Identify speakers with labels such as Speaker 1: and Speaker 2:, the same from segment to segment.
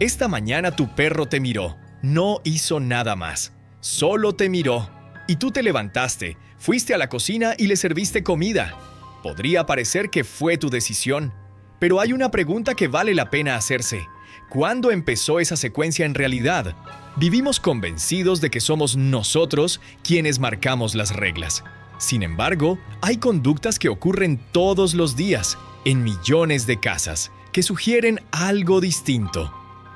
Speaker 1: Esta mañana tu perro te miró, no hizo nada más, solo te miró. Y tú te levantaste, fuiste a la cocina y le serviste comida. Podría parecer que fue tu decisión, pero hay una pregunta que vale la pena hacerse. ¿Cuándo empezó esa secuencia en realidad? Vivimos convencidos de que somos nosotros quienes marcamos las reglas. Sin embargo, hay conductas que ocurren todos los días, en millones de casas, que sugieren algo distinto.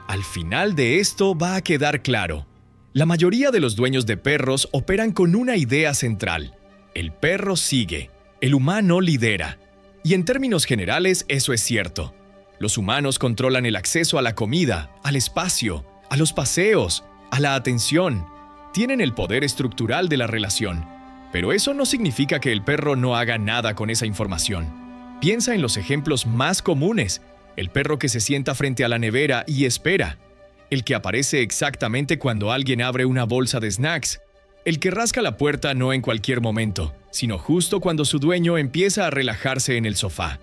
Speaker 1: Al final de esto va a quedar claro. La mayoría de los dueños de perros operan con una idea central. El perro sigue, el humano lidera. Y en términos generales eso es cierto. Los humanos controlan el acceso a la comida, al espacio, a los paseos, a la atención. Tienen el poder estructural de la relación. Pero eso no significa que el perro no haga nada con esa información. Piensa en los ejemplos más comunes. El perro que se sienta frente a la nevera y espera. El que aparece exactamente cuando alguien abre una bolsa de snacks. El que rasca la puerta no en cualquier momento, sino justo cuando su dueño empieza a relajarse en el sofá.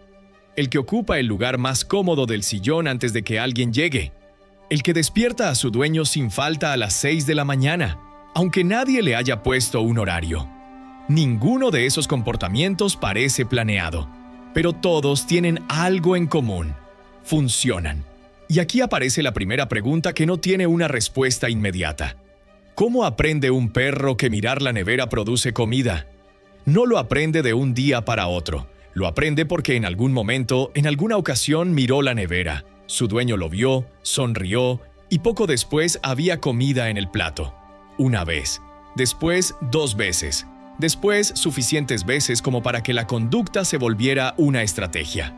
Speaker 1: El que ocupa el lugar más cómodo del sillón antes de que alguien llegue. El que despierta a su dueño sin falta a las 6 de la mañana, aunque nadie le haya puesto un horario. Ninguno de esos comportamientos parece planeado, pero todos tienen algo en común. Funcionan. Y aquí aparece la primera pregunta que no tiene una respuesta inmediata. ¿Cómo aprende un perro que mirar la nevera produce comida? No lo aprende de un día para otro. Lo aprende porque en algún momento, en alguna ocasión, miró la nevera. Su dueño lo vio, sonrió, y poco después había comida en el plato. Una vez. Después, 2 veces. Después, suficientes veces como para que la conducta se volviera una estrategia.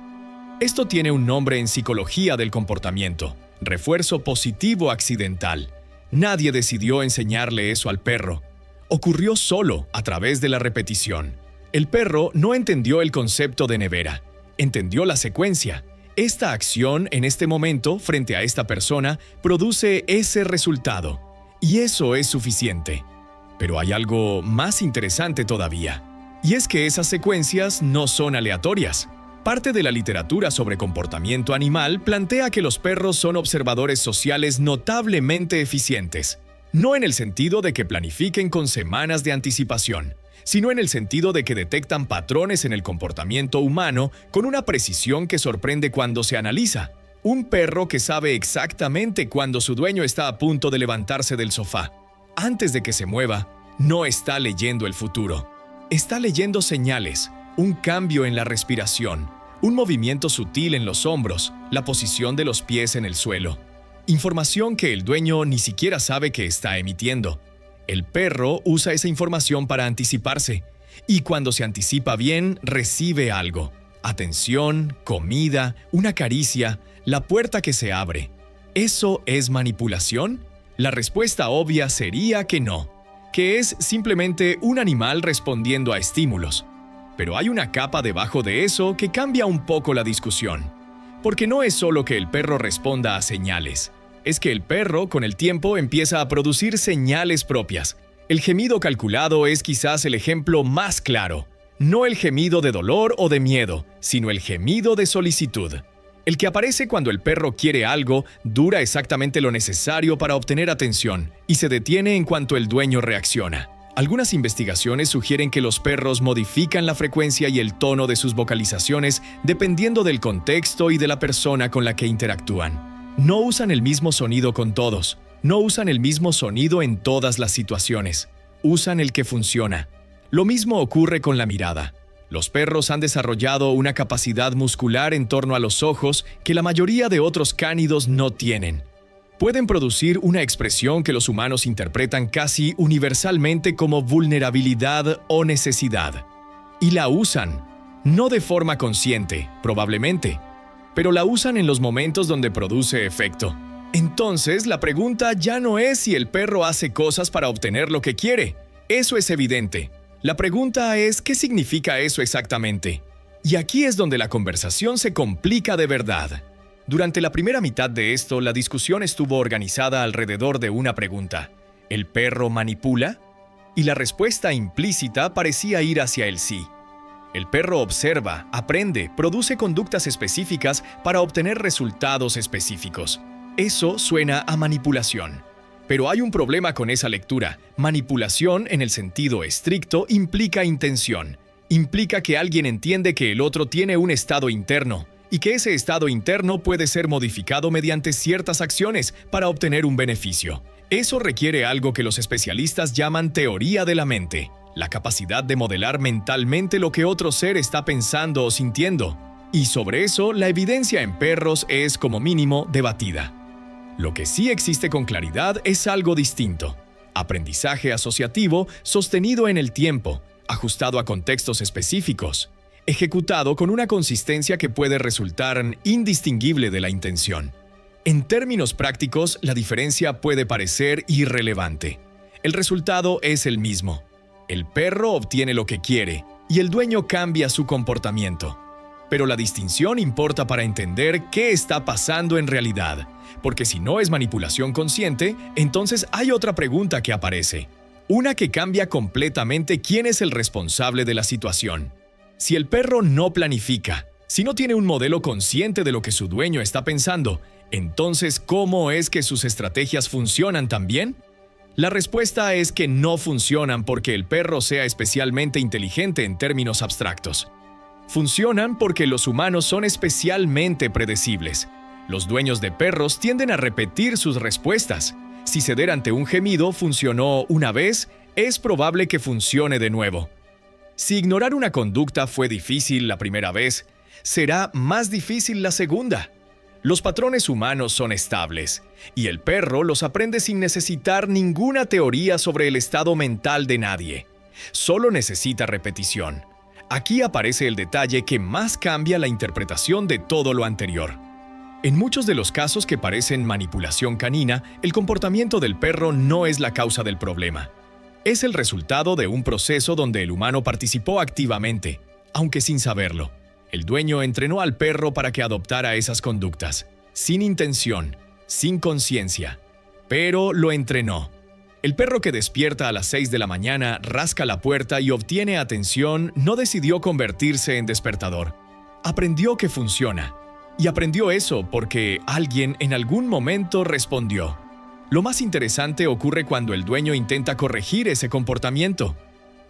Speaker 1: Esto tiene un nombre en psicología del comportamiento: refuerzo positivo accidental. Nadie decidió enseñarle eso al perro. Ocurrió solo a través de la repetición. El perro no entendió el concepto de nevera, entendió la secuencia. Esta acción en este momento, frente a esta persona, produce ese resultado. Y eso es suficiente. Pero hay algo más interesante todavía. Y es que esas secuencias no son aleatorias. Parte de la literatura sobre comportamiento animal plantea que los perros son observadores sociales notablemente eficientes. No en el sentido de que planifiquen con semanas de anticipación, sino en el sentido de que detectan patrones en el comportamiento humano con una precisión que sorprende cuando se analiza. Un perro que sabe exactamente cuándo su dueño está a punto de levantarse del sofá. Antes de que se mueva, no está leyendo el futuro. Está leyendo señales, un cambio en la respiración, un movimiento sutil en los hombros, la posición de los pies en el suelo. Información que el dueño ni siquiera sabe que está emitiendo. El perro usa esa información para anticiparse, y cuando se anticipa bien, recibe algo. Atención, comida, una caricia, la puerta que se abre. ¿Eso es manipulación? La respuesta obvia sería que no, que es simplemente un animal respondiendo a estímulos. Pero hay una capa debajo de eso que cambia un poco la discusión. Porque no es solo que el perro responda a señales. Es que el perro, con el tiempo, empieza a producir señales propias. El gemido calculado es quizás el ejemplo más claro. No el gemido de dolor o de miedo, sino el gemido de solicitud. El que aparece cuando el perro quiere algo dura exactamente lo necesario para obtener atención y se detiene en cuanto el dueño reacciona. Algunas investigaciones sugieren que los perros modifican la frecuencia y el tono de sus vocalizaciones dependiendo del contexto y de la persona con la que interactúan. No usan el mismo sonido con todos. No usan el mismo sonido en todas las situaciones. Usan el que funciona. Lo mismo ocurre con la mirada. Los perros han desarrollado una capacidad muscular en torno a los ojos que la mayoría de otros cánidos no tienen. Pueden producir una expresión que los humanos interpretan casi universalmente como vulnerabilidad o necesidad. Y la usan, no de forma consciente, probablemente, pero la usan en los momentos donde produce efecto. Entonces, la pregunta ya no es si el perro hace cosas para obtener lo que quiere. Eso es evidente. La pregunta es, ¿qué significa eso exactamente? Y aquí es donde la conversación se complica de verdad. Durante la primera mitad de esto, la discusión estuvo organizada alrededor de una pregunta: ¿el perro manipula? Y la respuesta implícita parecía ir hacia el sí. El perro observa, aprende, produce conductas específicas para obtener resultados específicos. Eso suena a manipulación. Pero hay un problema con esa lectura. Manipulación, en el sentido estricto, implica intención. Implica que alguien entiende que el otro tiene un estado interno y que ese estado interno puede ser modificado mediante ciertas acciones para obtener un beneficio. Eso requiere algo que los especialistas llaman teoría de la mente, la capacidad de modelar mentalmente lo que otro ser está pensando o sintiendo. Y sobre eso, la evidencia en perros es, como mínimo, debatida. Lo que sí existe con claridad es algo distinto. Aprendizaje asociativo sostenido en el tiempo, ajustado a contextos específicos, ejecutado con una consistencia que puede resultar indistinguible de la intención. En términos prácticos, la diferencia puede parecer irrelevante. El resultado es el mismo. El perro obtiene lo que quiere y el dueño cambia su comportamiento. Pero la distinción importa para entender qué está pasando en realidad, porque si no es manipulación consciente, entonces hay otra pregunta que aparece. Una que cambia completamente quién es el responsable de la situación. Si el perro no planifica, si no tiene un modelo consciente de lo que su dueño está pensando, entonces ¿cómo es que sus estrategias funcionan tan bien? La respuesta es que no funcionan porque el perro sea especialmente inteligente en términos abstractos. Funcionan porque los humanos son especialmente predecibles. Los dueños de perros tienden a repetir sus respuestas. Si ceder ante un gemido funcionó una vez, es probable que funcione de nuevo. Si ignorar una conducta fue difícil la primera vez, será más difícil la segunda. Los patrones humanos son estables, y el perro los aprende sin necesitar ninguna teoría sobre el estado mental de nadie. Solo necesita repetición. Aquí aparece el detalle que más cambia la interpretación de todo lo anterior. En muchos de los casos que parecen manipulación canina, el comportamiento del perro no es la causa del problema. Es el resultado de un proceso donde el humano participó activamente, aunque sin saberlo. El dueño entrenó al perro para que adoptara esas conductas, sin intención, sin conciencia, pero lo entrenó. El perro que despierta a las 6 de la mañana, rasca la puerta y obtiene atención, no decidió convertirse en despertador. Aprendió que funciona. Y aprendió eso porque alguien en algún momento respondió. Lo más interesante ocurre cuando el dueño intenta corregir ese comportamiento.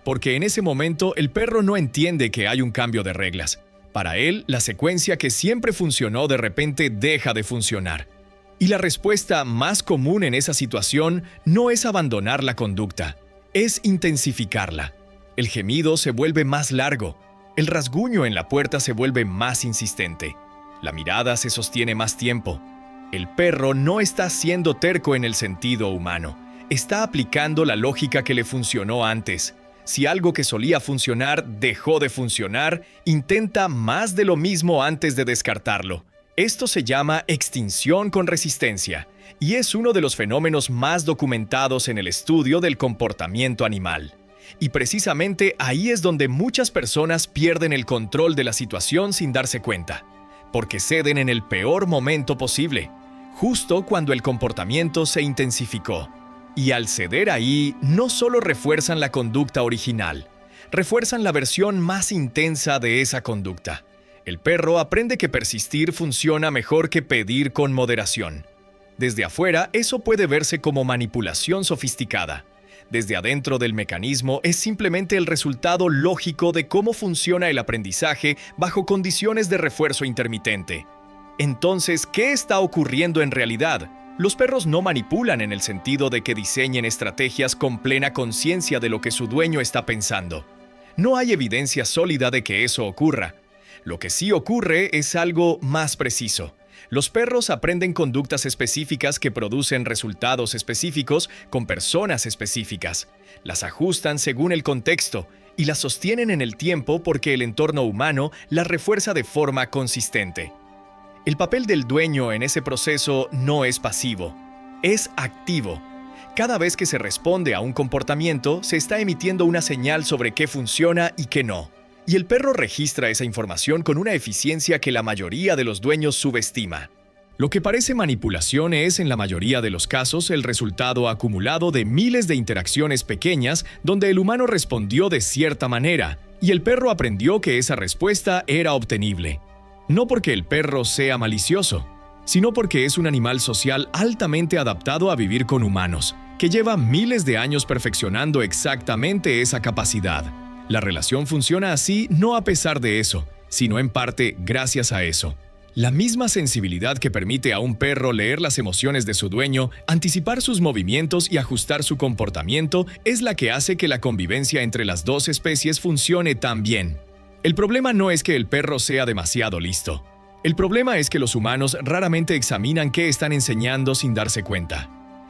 Speaker 1: Porque en ese momento el perro no entiende que hay un cambio de reglas. Para él, la secuencia que siempre funcionó de repente deja de funcionar. Y la respuesta más común en esa situación no es abandonar la conducta, es intensificarla. El gemido se vuelve más largo, el rasguño en la puerta se vuelve más insistente, la mirada se sostiene más tiempo. El perro no está siendo terco en el sentido humano, está aplicando la lógica que le funcionó antes. Si algo que solía funcionar dejó de funcionar, intenta más de lo mismo antes de descartarlo. Esto se llama extinción con resistencia, y es uno de los fenómenos más documentados en el estudio del comportamiento animal. Y precisamente ahí es donde muchas personas pierden el control de la situación sin darse cuenta, porque ceden en el peor momento posible, justo cuando el comportamiento se intensificó. Y al ceder ahí, no solo refuerzan la conducta original, refuerzan la versión más intensa de esa conducta. El perro aprende que persistir funciona mejor que pedir con moderación. Desde afuera, eso puede verse como manipulación sofisticada. Desde adentro del mecanismo es simplemente el resultado lógico de cómo funciona el aprendizaje bajo condiciones de refuerzo intermitente. Entonces, ¿qué está ocurriendo en realidad? Los perros no manipulan en el sentido de que diseñen estrategias con plena conciencia de lo que su dueño está pensando. No hay evidencia sólida de que eso ocurra. Lo que sí ocurre es algo más preciso. Los perros aprenden conductas específicas que producen resultados específicos con personas específicas. Las ajustan según el contexto y las sostienen en el tiempo porque el entorno humano las refuerza de forma consistente. El papel del dueño en ese proceso no es pasivo, es activo. Cada vez que se responde a un comportamiento, se está emitiendo una señal sobre qué funciona y qué no. Y el perro registra esa información con una eficiencia que la mayoría de los dueños subestima. Lo que parece manipulación es, en la mayoría de los casos, el resultado acumulado de miles de interacciones pequeñas donde el humano respondió de cierta manera, y el perro aprendió que esa respuesta era obtenible. No porque el perro sea malicioso, sino porque es un animal social altamente adaptado a vivir con humanos, que lleva miles de años perfeccionando exactamente esa capacidad. La relación funciona así no a pesar de eso, sino en parte gracias a eso. La misma sensibilidad que permite a un perro leer las emociones de su dueño, anticipar sus movimientos y ajustar su comportamiento es la que hace que la convivencia entre las dos especies funcione tan bien. El problema no es que el perro sea demasiado listo. El problema es que los humanos raramente examinan qué están enseñando sin darse cuenta.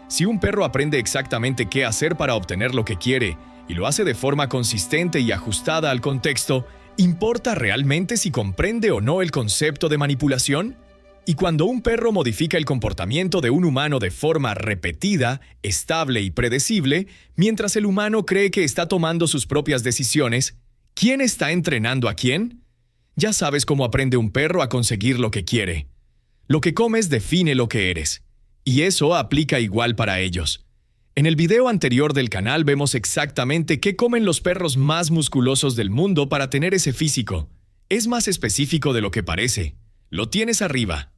Speaker 1: Si un perro aprende exactamente qué hacer para obtener lo que quiere y lo hace de forma consistente y ajustada al contexto, ¿importa realmente si comprende o no el concepto de manipulación? Y cuando un perro modifica el comportamiento de un humano de forma repetida, estable y predecible, mientras el humano cree que está tomando sus propias decisiones, ¿quién está entrenando a quién? Ya sabes cómo aprende un perro a conseguir lo que quiere. Lo que comes define lo que eres. Y eso aplica igual para ellos. En el video anterior del canal vemos exactamente qué comen los perros más musculosos del mundo para tener ese físico. Es más específico de lo que parece. Lo tienes arriba.